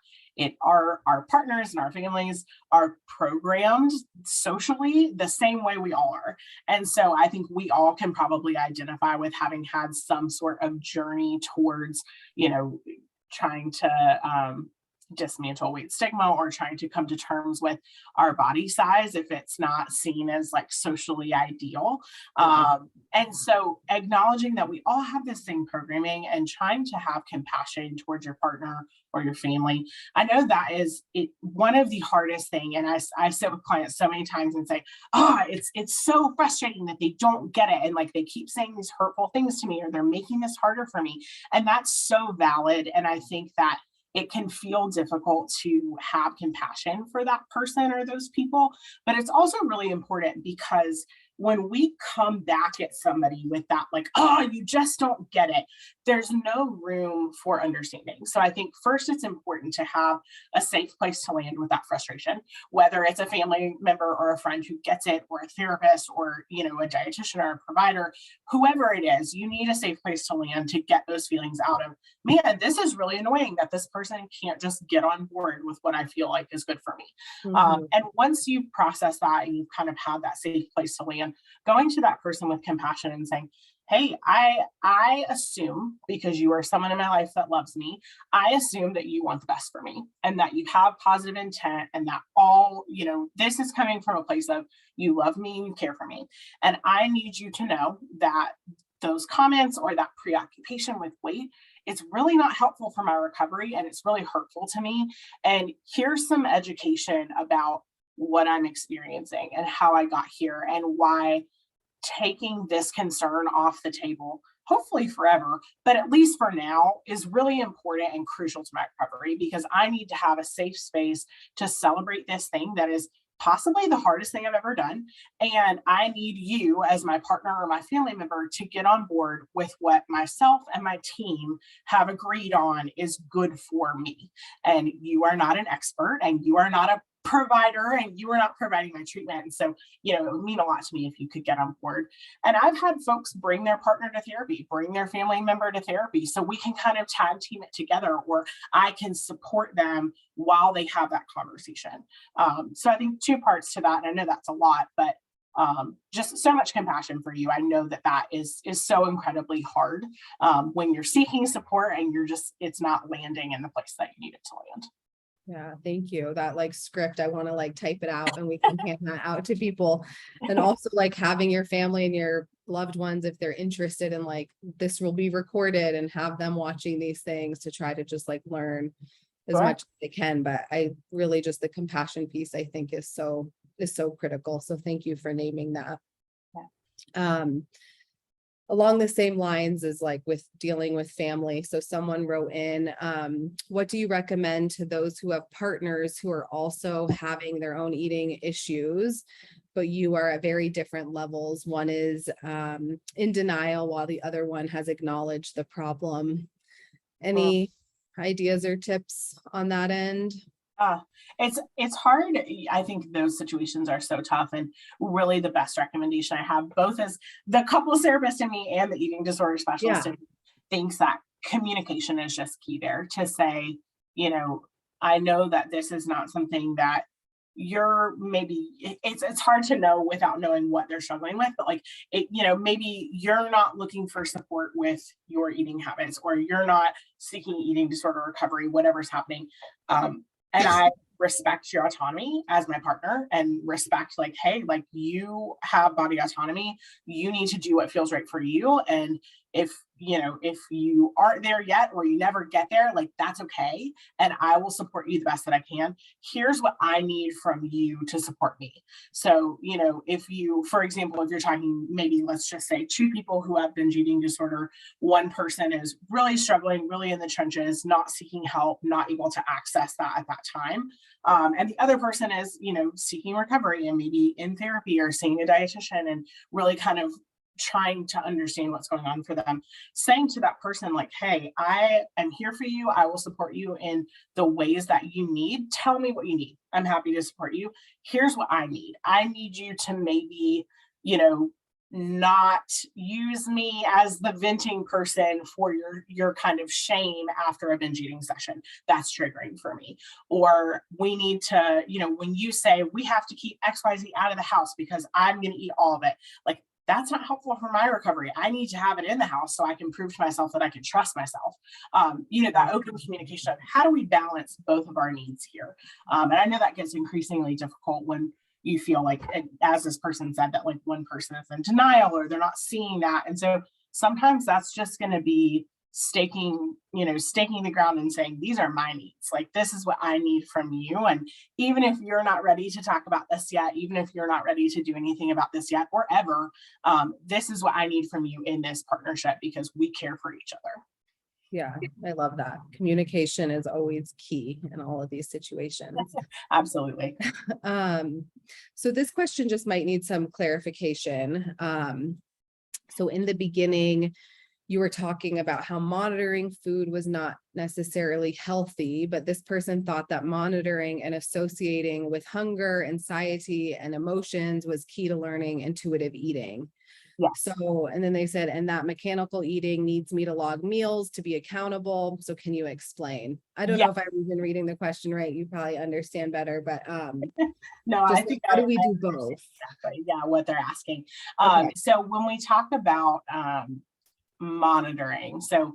our partners and our families are programmed socially the same way we all are. And so I think we all can probably identify with having had some sort of journey towards, trying to dismantle weight stigma, or trying to come to terms with our body size if it's not seen as like socially ideal. And so acknowledging that we all have this same programming and trying to have compassion towards your partner or your family. I know that is one of the hardest thing. And I sit with clients so many times and say, it's so frustrating that they don't get it. And like, they keep saying these hurtful things to me, or they're making this harder for me. And that's so valid. And I think that it can feel difficult to have compassion for that person or those people, but it's also really important, because when we come back at somebody with that, like, you just don't get it, there's no room for understanding. So I think first it's important to have a safe place to land with that frustration, whether it's a family member or a friend who gets it, or a therapist, or, a dietitian or a provider, whoever it is, you need a safe place to land to get those feelings out of, man, this is really annoying that this person can't just get on board with what I feel like is good for me. And once you've processed that and you've kind of had that safe place to land, going to that person with compassion and saying, hey, I assume, because you are someone in my life that loves me, I assume that you want the best for me, and that you have positive intent, and that all, this is coming from a place of you love me, you care for me. And I need you to know that those comments or that preoccupation with weight, it's really not helpful for my recovery, and it's really hurtful to me. And here's some education about what I'm experiencing and how I got here, and why taking this concern off the table, hopefully forever, but at least for now, is really important and crucial to my recovery, because I need to have a safe space to celebrate this thing that is possibly the hardest thing I've ever done. And I need you as my partner or my family member to get on board with what myself and my team have agreed on is good for me. And you are not an expert, and you are not a provider, and you are not providing my treatment. And so, it would mean a lot to me if you could get on board. And I've had folks bring their partner to therapy, bring their family member to therapy, so we can kind of tag team it together, or I can support them while they have that conversation. So I think two parts to that. And I know that's a lot, but just so much compassion for you. I know that is so incredibly hard when you're seeking support and it's not landing in the place that you need it to land.
Yeah, thank you. That script, I want to type it out and we can hand that out to people. And also having your family and your loved ones, if they're interested in this will be recorded, and have them watching these things to try to just learn as much as they can. But I really just the compassion piece, I think is so critical. So thank you for naming that.
Yeah.
along the same lines as like with dealing with family. So someone wrote in, what do you recommend to those who have partners who are also having their own eating issues, but you are at very different levels? One is in denial while the other one has acknowledged the problem. Any ideas or tips on that end?
It's hard. I think those situations are so tough, and really the best recommendation I have, both as the couples therapist in me and the eating disorder specialist in me, thinks that communication is just key there, to say, I know that this is not something that you're maybe, it's hard to know without knowing what they're struggling with, but like maybe you're not looking for support with your eating habits, or you're not seeking eating disorder recovery, whatever's happening. And I respect your autonomy as my partner, and respect like, hey, like, you have body autonomy. You need to do what feels right for you. And if you aren't there yet, or you never get there, like, that's okay. And I will support you the best that I can. Here's what I need from you to support me. So, if you, for example, if you're talking, maybe let's just say 2 people who have binge eating disorder, one person is really struggling, really in the trenches, not seeking help, not able to access that at that time. And the other person is, seeking recovery and maybe in therapy or seeing a dietitian, and really kind of trying to understand what's going on for them. Saying to that person, like, hey, I am here for you. I will support you in the ways that you need. Tell me what you need. I'm happy to support you. Here's what I need. I need you to maybe, not use me as the venting person for your kind of shame after a binge eating session. That's triggering for me. Or we need to, when you say we have to keep XYZ out of the house because I'm going to eat all of it, like, that's not helpful for my recovery. I need to have it in the house so I can prove to myself that I can trust myself. That open communication of how do we balance both of our needs here? And I know that gets increasingly difficult when you feel like, as this person said, that like one person is in denial, or they're not seeing that. And so sometimes that's just going to be staking the ground and saying, these are my needs. Like, this is what I need from you. And even if you're not ready to talk about this yet, even if you're not ready to do anything about this yet, or ever, this is what I need from you in this partnership, because we care for each other.
Yeah, I love that. Communication is always key in all of these situations.
Absolutely.
So this question just might need some clarification. So in the beginning, you were talking about how monitoring food was not necessarily healthy, but this person thought that monitoring and associating with hunger, anxiety, and emotions was key to learning intuitive eating.
Yes.
So, and then they said, and that mechanical eating needs me to log meals to be accountable. So can you explain? I don't know if I've even reading the question right. You probably understand better, but
no, I think
how do we do both?
Exactly. Yeah, what they're asking.
Okay.
So when we talk about monitoring, so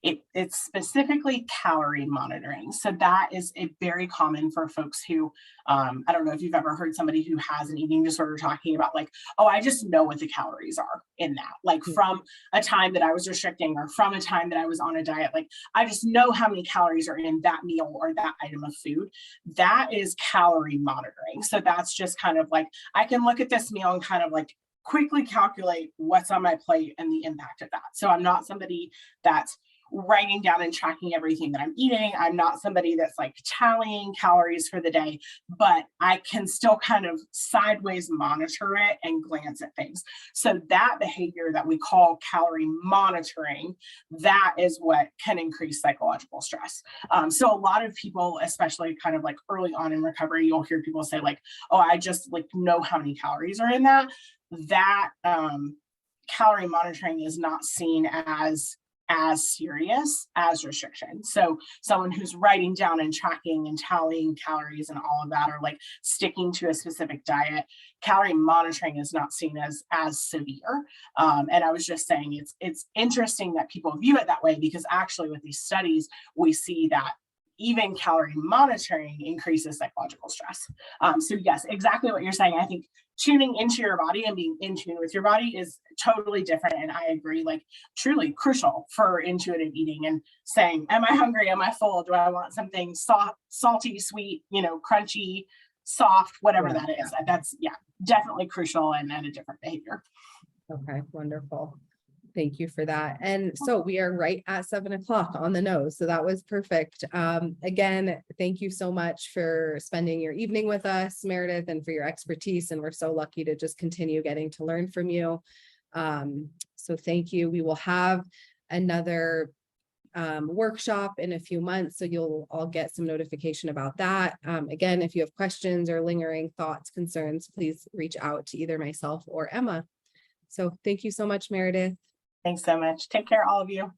it's specifically calorie monitoring. So that is very common for folks who, I don't know if you've ever heard somebody who has an eating disorder talking about like, oh, I just know what the calories are in that, like from a time that I was restricting, or from a time that I was on a diet, like I just know how many calories are in that meal or that item of food. That is calorie monitoring. So that's just kind of like, I can look at this meal and kind of like quickly calculate what's on my plate and the impact of that. So I'm not somebody that's writing down and tracking everything that I'm eating. I'm not somebody that's like tallying calories for the day, but I can still kind of sideways monitor it and glance at things. So that behavior that we call calorie monitoring, that is what can increase psychological stress. So a lot of people, especially kind of like early on in recovery, you'll hear people say like, oh, I just like know how many calories are in that. That calorie monitoring is not seen as serious as restriction. So someone who's writing down and tracking and tallying calories and all of that, or like sticking to a specific diet, calorie monitoring is not seen as severe. And I was just saying, it's interesting that people view it that way, because actually with these studies, we see that even calorie monitoring increases psychological stress. So yes, exactly what you're saying. I think tuning into your body and being in tune with your body is totally different. And I agree, like truly crucial for intuitive eating, and saying, am I hungry? Am I full? Do I want something soft, salty, sweet, crunchy, soft, whatever that is. That's definitely crucial and a different behavior.
Okay, wonderful. Thank you for that. And so we are right at 7 o'clock on the nose. So that was perfect. Again, thank you so much for spending your evening with us, Meredith, and for your expertise. And we're so lucky to just continue getting to learn from you. So thank you. We will have another workshop in a few months, so you'll all get some notification about that. Again, if you have questions or lingering thoughts, concerns, please reach out to either myself or Emma. So thank you so much, Meredith.
Thanks so much. Take care, all of you.